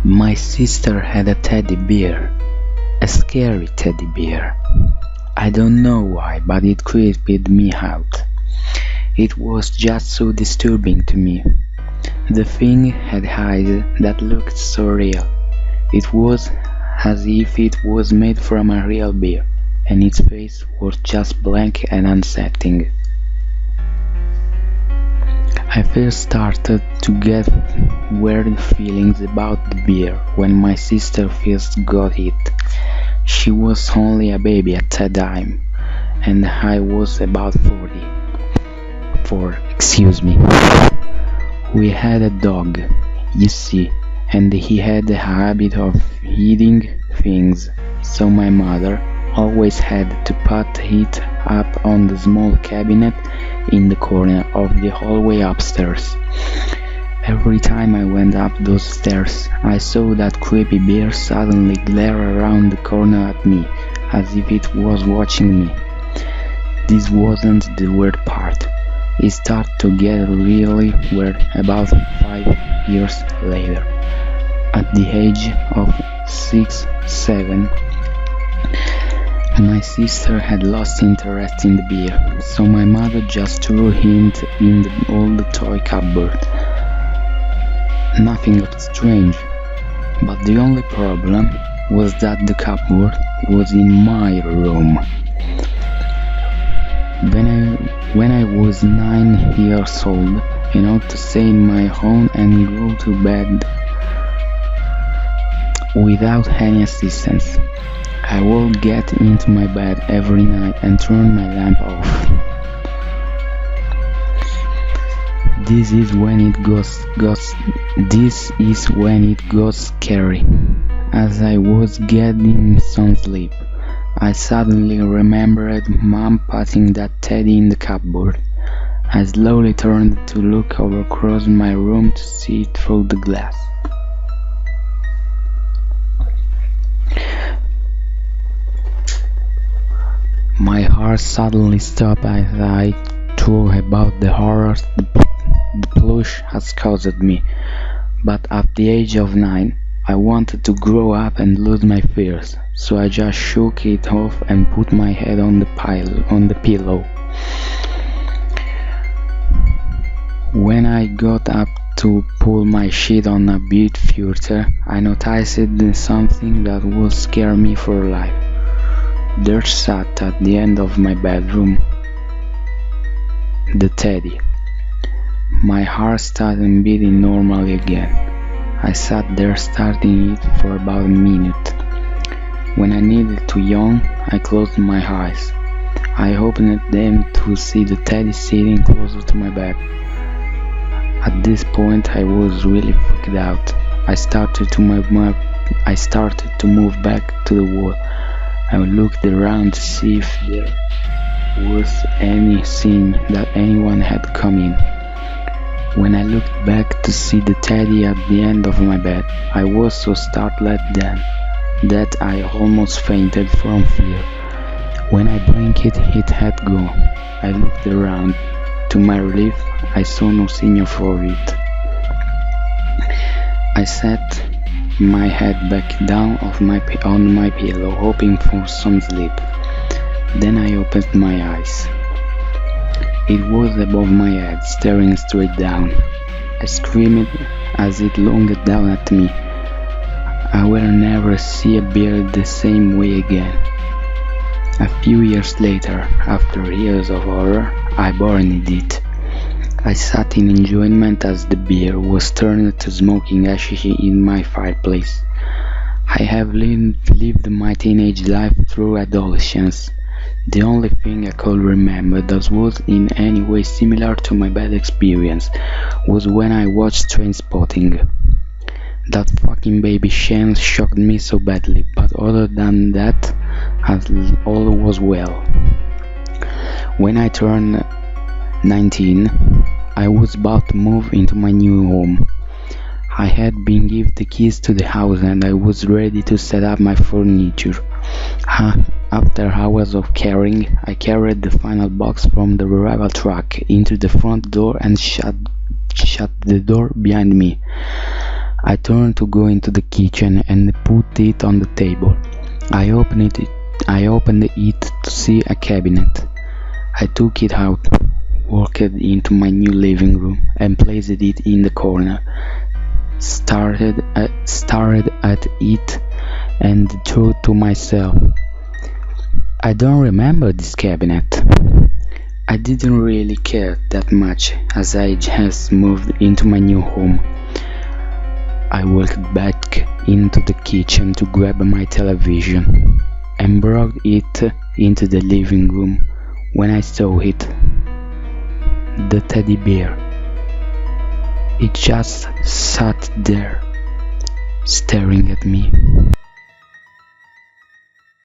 My sister had a teddy bear, a scary teddy bear. I don't know why, but it creeped me out. It was just so disturbing to me. The thing had eyes that looked so real. It was as if it was made from a real bear, and its face was just blank and unsettling. I first started to get weird feelings about the bear when my sister first got it. She was only a baby at that time, and I was about 44. We had a dog, you see, and he had the habit of eating things, so my mother always had to put it up on the small cabinet in the corner of the hallway upstairs. Every time I went up those stairs, I saw that creepy bear suddenly glare around the corner at me, as if it was watching me. This wasn't the weird part. It started to get really weird about 5 years later. At the age of 6, 7, my sister had lost interest in the bear, so my mother just threw him in the old toy cupboard. Nothing strange, but the only problem was that the cupboard was in my room. When I was 9 years old, enough to stay in my home and go to bed without any assistance, I would get into my bed every night and turn my lamp off. This is when it got scary. As I was getting some sleep, I suddenly remembered Mom putting that teddy in the cupboard. I slowly turned to look across my room to see it through the glass. My heart suddenly stopped as I thought about the horrors the plush has caused me, but at the age of 9, I wanted to grow up and lose my fears, so I just shook it off and put my head on the pillow. When I got up to pull my sheet on a bit further, I noticed something that would scare me for life. There sat at the end of my bedroom the teddy. My heart started beating normally again. I sat there staring at it for about a minute. When I needed to yawn, I closed my eyes. I opened them to see the teddy sitting closer to my bed. At this point I was really freaked out. I started to move back to the wall. I looked around to see if there was any sign that anyone had come in. When I looked back to see the teddy at the end of my bed, I was so startled then that I almost fainted from fear. When I blinked, it had gone. I looked around. To my relief, I saw no sign for it. I sat my head back down on my pillow, hoping for some sleep. Then I opened my eyes. It was above my head, staring straight down. I screamed as it looked down at me. I will never see a bear the same way again. A few years later, after years of horror, I buried it. I sat in enjoyment as the bear was turned to smoking ashes in my fireplace. I have lived my teenage life through adolescence. The only thing I could remember that was in any way similar to my bad experience was when I watched Trainspotting. That fucking baby Shane shocked me so badly, but other than that, all was well. When I turned 19, I was about to move into my new home. I had been given the keys to the house and I was ready to set up my furniture. After hours of carrying, I carried the final box from the arrival truck into the front door and shut the door behind me. I turned to go into the kitchen and put it on the table. I opened it to see a cabinet. I took it out, walked into my new living room, and placed it in the corner. Stared at it and thought to myself, I don't remember this cabinet. I didn't really care that much as I just moved into my new home. I walked back into the kitchen to grab my television and brought it into the living room when I saw it. The teddy bear. It just sat there, staring at me.